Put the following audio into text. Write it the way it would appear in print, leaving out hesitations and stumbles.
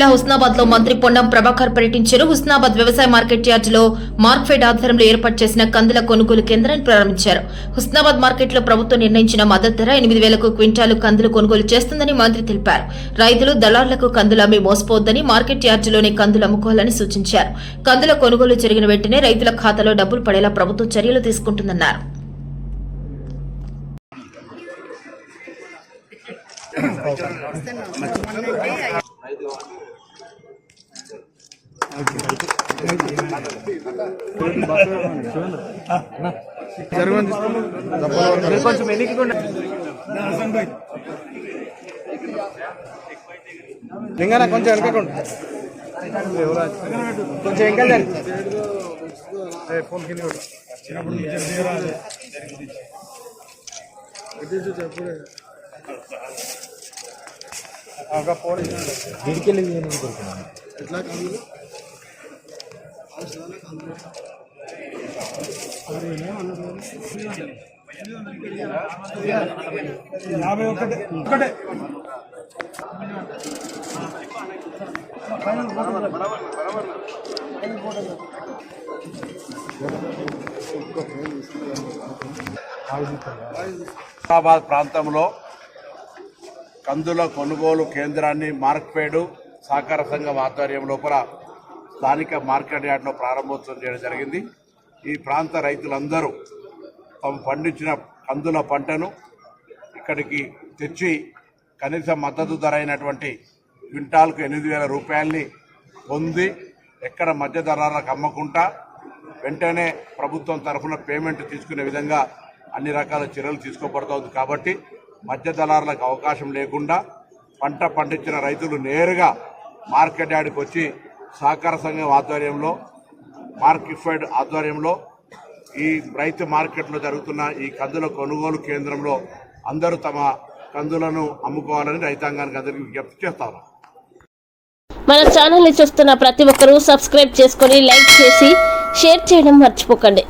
జిల్లా హుస్నాబాద్ లో మంత్రి పొన్నం ప్రభాకర్ పర్యటించారు. హుస్నాబాద్ వ్యవసాయ మార్కెట్ యార్డులో మార్క్ఫెడ్ ఆధ్వర్యంలో ఏర్పాటు చేసిన కందుల కొనుగోలు కేంద్రాన్ని ప్రారంభించారు. హుస్నాబాద్ మార్కెట్ లో ప్రభుత్వం నిర్ణయించిన మద్దతు ధర 8,000 క్వింటాలు కందులు కొనుగోలు చేస్తుందని మంత్రి తెలిపారు. రైతులు దళారులకు కందులు అమ్మి మోసపోవద్దని, మార్కెట్ యార్డులోనే కందులు అమ్ముకోవాలని సూచించారు. కందుల కొనుగోలు జరిగిన వెంటనే రైతుల ఖాతాలో డబ్బులు పడేలా ప్రభుత్వం చర్యలు తీసుకుంటుందన్నారు. కొంచెం హుస్నాబాద్ ప్రాంతంలో కందుల కొనుగోలు కేంద్రాన్ని మార్క్ఫెడ్ సహకార సంఘం ఆధ్వర్యం లోపల స్థానిక మార్కెట్ యార్డ్లో ప్రారంభోత్సవం చేయడం జరిగింది. ఈ ప్రాంత రైతులందరూ తాము పండించిన కందుల పంటను ఇక్కడికి తెచ్చి కనీస మద్దతు ధర అయినటువంటి క్వింటాల్కు 8,000 రూపాయలని పొంది ఎక్కడ మధ్య దళారులకు అమ్మకుండా వెంటనే ప్రభుత్వం తరఫున పేమెంట్ తీసుకునే విధంగా అన్ని రకాల చర్యలు తీసుకోబడుతోంది. కాబట్టి మధ్య దళారులకు అవకాశం లేకుండా పంట పండించిన రైతులు నేరుగా మార్కెట్ యార్డ్కి వచ్చి సహకార సంఘం ఆధ్వర్యంలో, మార్క్ఫెడ్ ఆధ్వర్యంలో ఈ రైతు మార్కెట్లో జరుగుతున్న ఈ కందుల కొనుగోలు కేంద్రంలో అందరూ తమ కందులను అమ్ముకోవాలని రైతాంగానికి అందరికీ విజ్ఞప్తి చేస్తారు. మన ఛానల్ ని చూస్తున్న ప్రతి ఒక్కరూ సబ్స్క్రైబ్ చేసుకొని లైక్ చేసి షేర్ చేయడం మర్చిపోకండి.